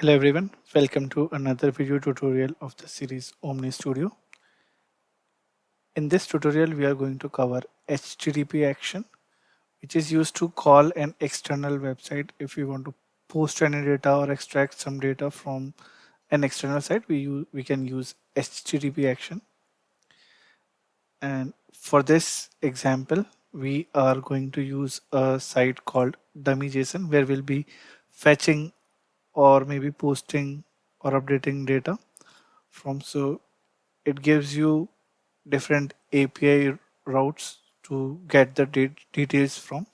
Hello everyone, welcome to another video tutorial of the series OmniStudio. In this tutorial, we are going to cover HTTP action, which is used to call an external website. If we want to post any data or extract some data from an external site, we can use HTTP action. And for this example, we are going to use a site called dummy.json where we'll be fetching or maybe posting or updating data from. So it gives you different API routes to get the details from.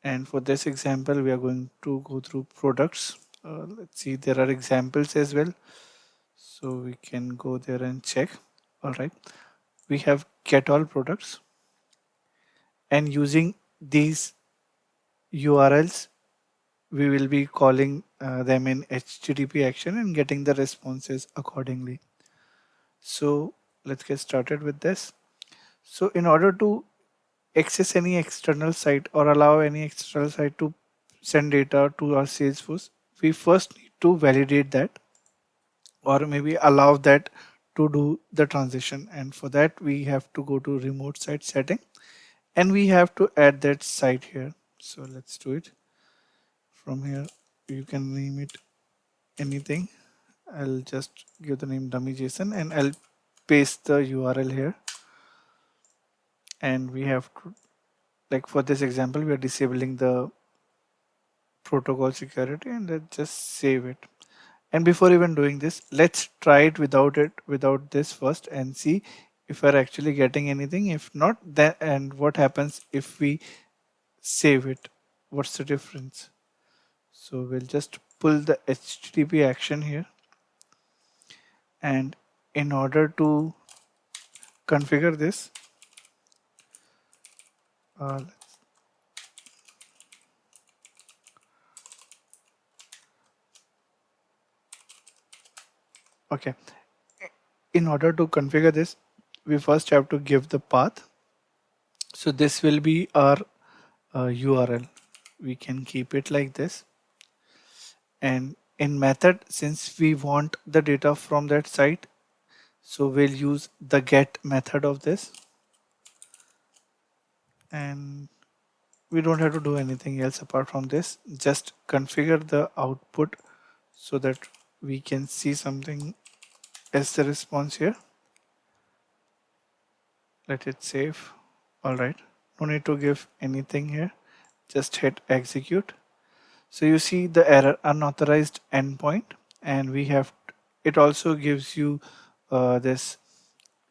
And for this example, we are going to go through products. Let's see, there are examples as well. So we can go there and check. All right. We have get all products. And using these URLs, we will be calling them in HTTP action and getting the responses accordingly. So let's get started with this. So in order to access any external site or allow any external site to send data to our Salesforce, we first need to validate that or maybe allow that to do the transition. And for that, we have to go to remote site setting and we have to add that site here. So let's do it. From here, you can name it anything. I'll just give the name dummy.json and I'll paste the URL here. And we have to, like for this example, we are disabling the protocol security and let's just save it. And before even doing this, let's try it without this first and see if we're actually getting anything. If not, then and what happens if we save it? What's the difference? So we'll just pull the HTTP action here. And in order to configure this, okay. In order to configure this, we first have to give the path. So this will be our URL. We can keep it like this. And in method, since we want the data from that site, so we'll use the get method of this. And we don't have to do anything else apart from this. Just configure the output so that we can see something as the response here. Let it save. All right. No need to give anything here. Just hit execute. So you see the error unauthorized endpoint, and we have it also gives you this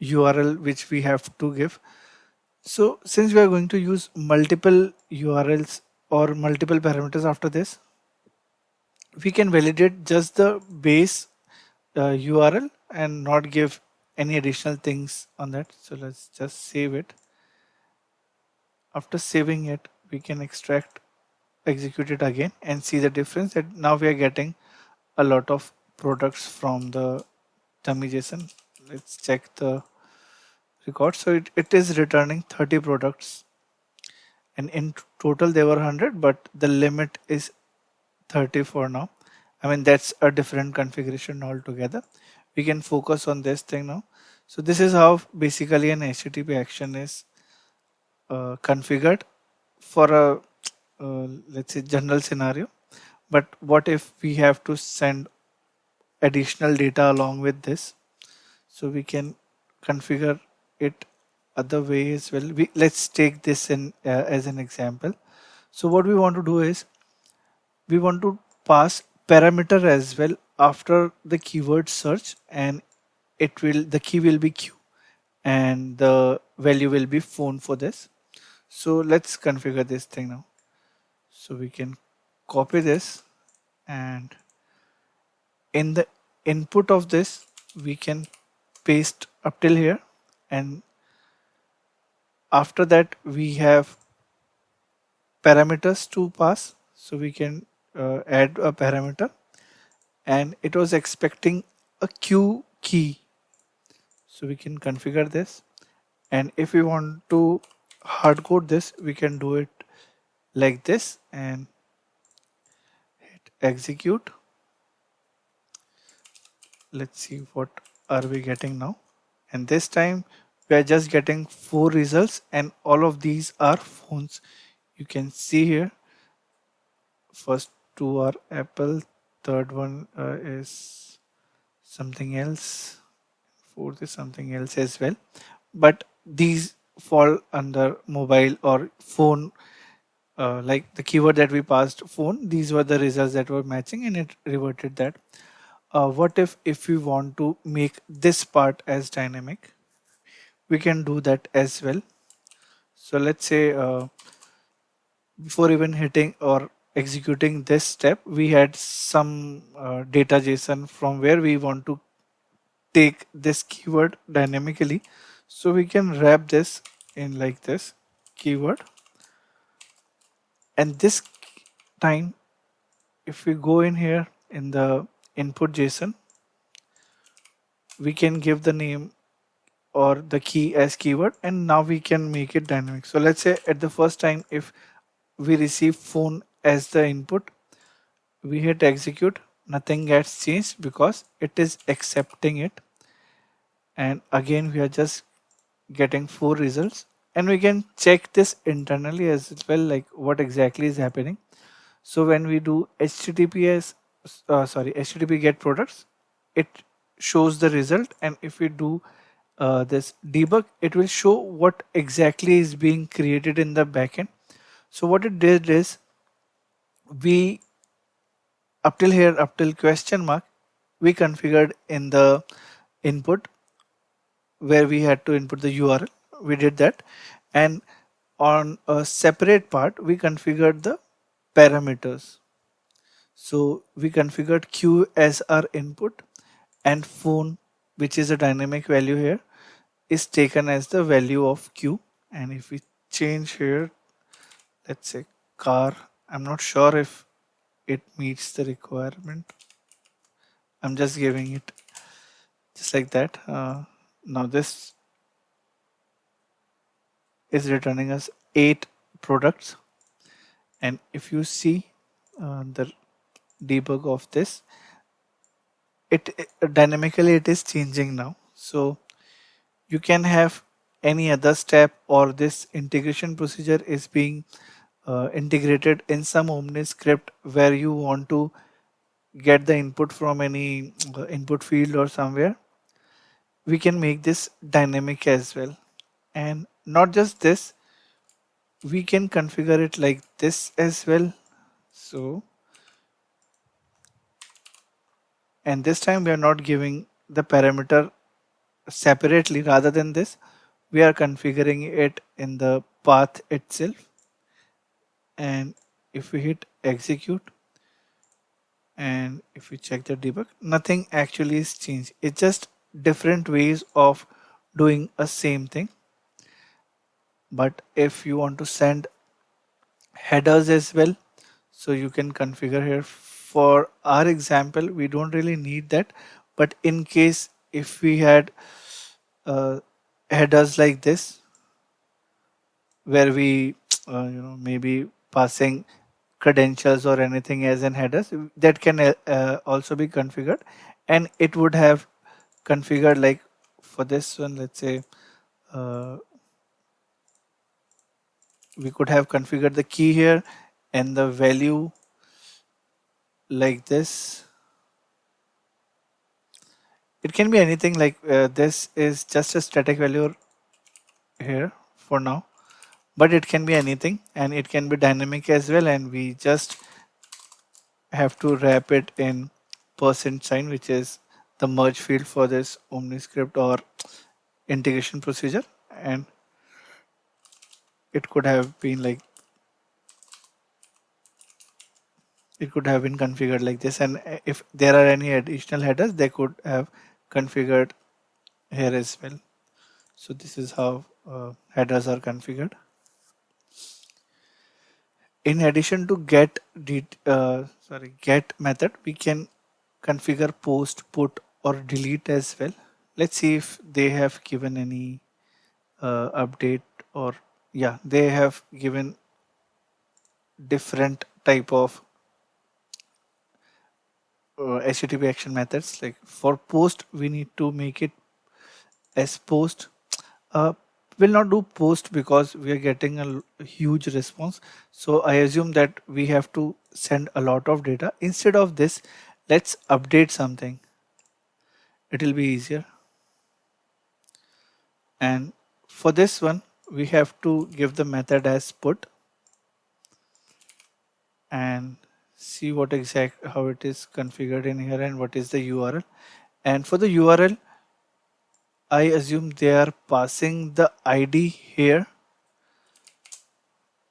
URL which we have to give. So since we are going to use multiple URLs or multiple parameters after this, we can validate just the base URL and not give any additional things on that. So let's just save it. After saving it, we can execute it again and see the difference that now we are getting a lot of products from the dummy.json. Let's check the record. So it is returning 30 products and in total there were 100, but the limit is 30 for now. I mean, that's a different configuration altogether. We can focus on this thing now. So this is how basically an HTTP action is configured for a let's say general scenario. But what if we have to send additional data along with this? So we can configure it other way as well. Let's take this in as an example. So what we want to do is we want to pass parameter as well after the keyword search, and the key will be Q and the value will be phone for this. So let's configure this thing now. So we can copy this and in the input of this we can paste up till here, and after that we have parameters to pass. So we can add a parameter and it was expecting a Q key. So we can configure this, and if we want to hard code this, we can do it like this and hit execute. Let's see what are we getting now. And this time we are just getting 4 results, and all of these are phones. You can see here, first two are Apple, third one is something else, fourth is something else as well. But these fall under mobile or phone, like the keyword that we passed phone, these were the results that were matching and it reverted that. What if we want to make this part as dynamic? We can do that as well. So let's say before even hitting or executing this step, we had some data JSON from where we want to take this keyword dynamically. So we can wrap this in like this keyword. And this time, if we go in here in the input JSON, we can give the name or the key as keyword, and now we can make it dynamic. So let's say at the first time, if we receive phone as the input, we hit execute, nothing gets changed because it is accepting it. And again, we are just getting 4 results, and we can check this internally as well, like what exactly is happening. So when we do HTTP get products, it shows the result, and if we do this debug, it will show what exactly is being created in the backend. So what it did is, we up till here, up till question mark, we configured in the input where we had to input the URL. We did that, and on a separate part, we configured the parameters. So we configured Q as our input, and phone, which is a dynamic value here, is taken as the value of Q. And if we change here, let's say car, I'm not sure if it meets the requirement. I'm just giving it just like that. Now this is returning us 8 products. And if you see the debug of this, dynamically it is changing now. So you can have any other step, or this integration procedure is being integrated in some OmniScript where you want to get the input from any input field or somewhere. We can make this dynamic as well. And not just this, we can configure it like this as well. So, and this time we are not giving the parameter separately. Rather than this, we are configuring it in the path itself. And if we hit execute, and if we check the debug, nothing actually is changed. It's just different ways of doing a same thing. But if you want to send headers as well, so you can configure here. For our example, we don't really need that, but in case if we had headers like this, where we maybe passing credentials or anything as in headers, that can also be configured. And it would have configured, like for this one, let's say we could have configured the key here and the value like this. It can be anything, like this is just a static value here for now, but it can be anything, and it can be dynamic as well. And we just have to wrap it in %sign, which is the merge field for this OmniScript or integration procedure. And it could have been like, it could have been configured like this. And if there are any additional headers, they could have configured here as well. So this is how headers are configured. In addition to get method, we can configure post, put, or delete as well. Let's see if they have given any update, or yeah, they have given different type of HTTP action methods. Like for post, we need to make it as post. Uh, will not do post because we are getting a huge response. So I assume that we have to send a lot of data. Instead of this, let's update something. It will be easier. And for this one, we have to give the method as put and see what exact how it is configured in here and what is the URL. And for the URL, I assume they are passing the ID here.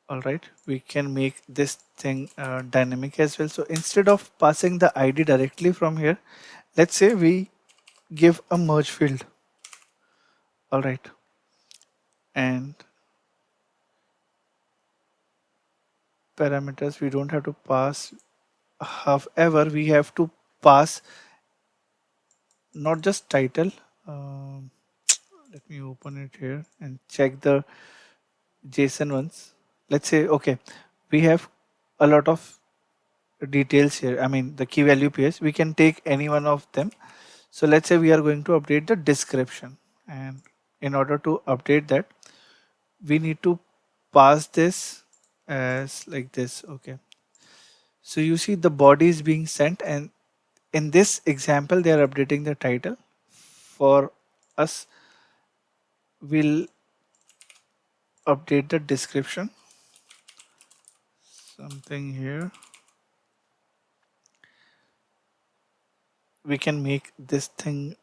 All right, we can make this thing dynamic as well. So instead of passing the ID directly from here, let's say we give a merge field. All right, and parameters we don't have to pass. However, we have to pass not just title. Um, Let me open it here and check the JSON ones. Let's say, okay, we have a lot of details here. I mean, the key value pairs, we can take any one of them. So let's say we are going to update the description. And in order to update that, we need to pass this as like this. Okay. So you see the body is being sent, and in this example, they are updating the title. For us, we'll update the description. Something here. We can make this thing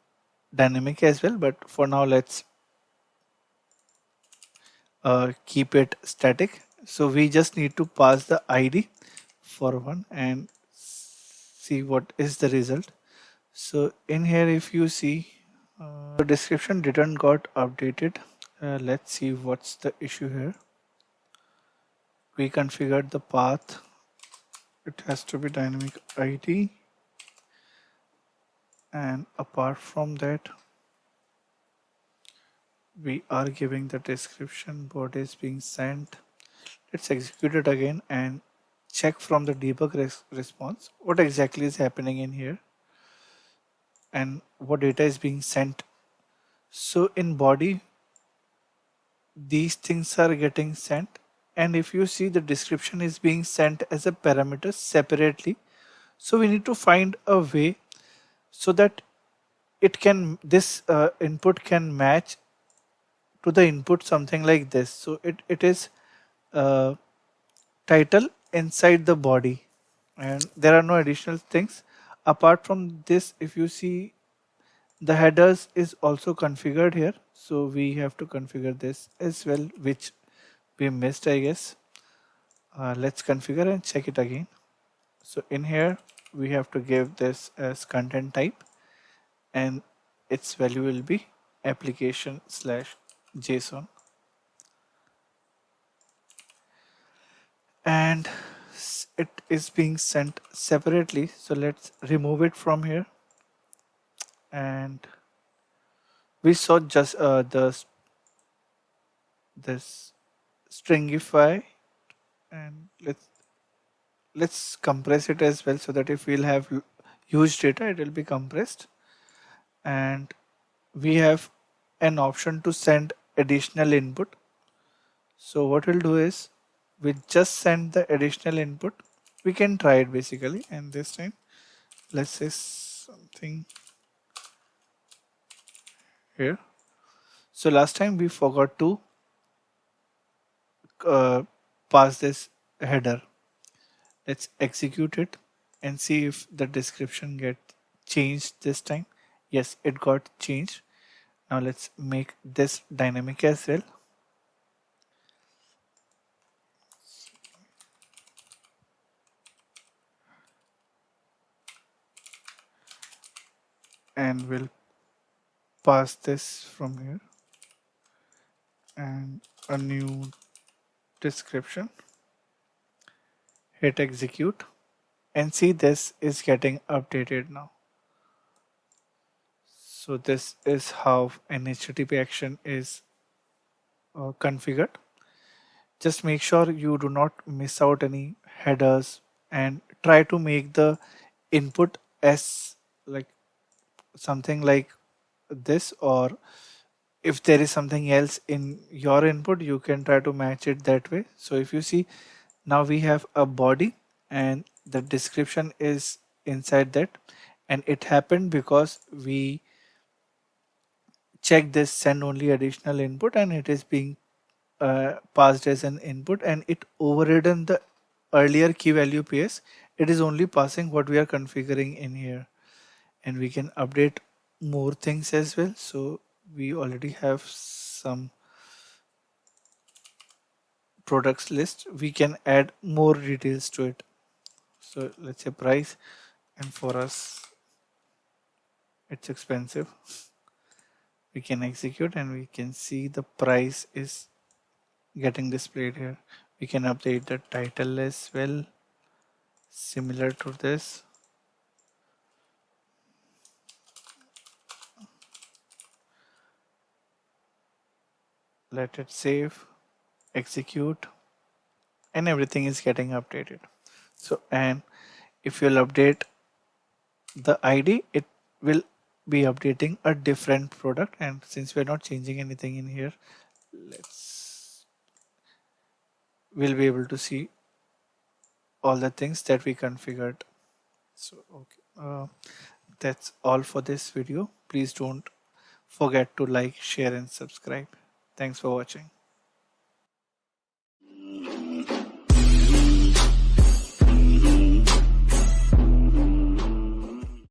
dynamic as well, but for now, let's keep it static. So we just need to pass the ID for one and see what is the result. So in here, if you see, the description didn't got updated. Let's see what's the issue here. We configured the path. It has to be dynamic ID. And apart from that, we are giving the description, body is being sent. Let's execute it again and check from the debug response what exactly is happening in here and what data is being sent. So in body, these things are getting sent, and if you see, the description is being sent as a parameter separately. So we need to find a way so that it can this input can match to the input something like this. So it is title inside the body, and there are no additional things apart from this. If you see, the headers is also configured here, so we have to configure this as well, which we missed, I guess. Let's configure and check it again. So in here, we have to give this as content type, and its value will be application/JSON. And it is being sent separately. So let's remove it from here. And we saw just this stringify, and let's compress it as well, so that if we'll have huge data, it will be compressed. And we have an option to send additional input. So what we'll do is we just send the additional input. We can try it basically, and this time let's say something here. So last time we forgot to pass this header. Let's execute it and see if the description get changed this time. Yes, it got changed. Now let's make this dynamic as well. And we'll pass this from here and a new description. Hit execute and see, this is getting updated now. So this is how an HTTP action is configured. Just make sure you do not miss out any headers and try to make the input as like something like this, or if there is something else in your input, you can try to match it that way. So if you see, now we have a body and the description is inside that, and it happened because we check this send only additional input, and it is being passed as an input, and it overridden the earlier key value PS. It is only passing what we are configuring in here, and we can update more things as well. So we already have some products list. We can add more details to it. So let's say price, and for us it's expensive. We can execute and we can see the price is getting displayed here. We can update the title as well, similar to this. Let it save, execute, and everything is getting updated. So, and if you'll update the ID, it will be updating a different product. And since we're not changing anything in here, we'll be able to see all the things that we configured. So, okay, that's all for this video. Please don't forget to like, share, and subscribe. Thanks for watching.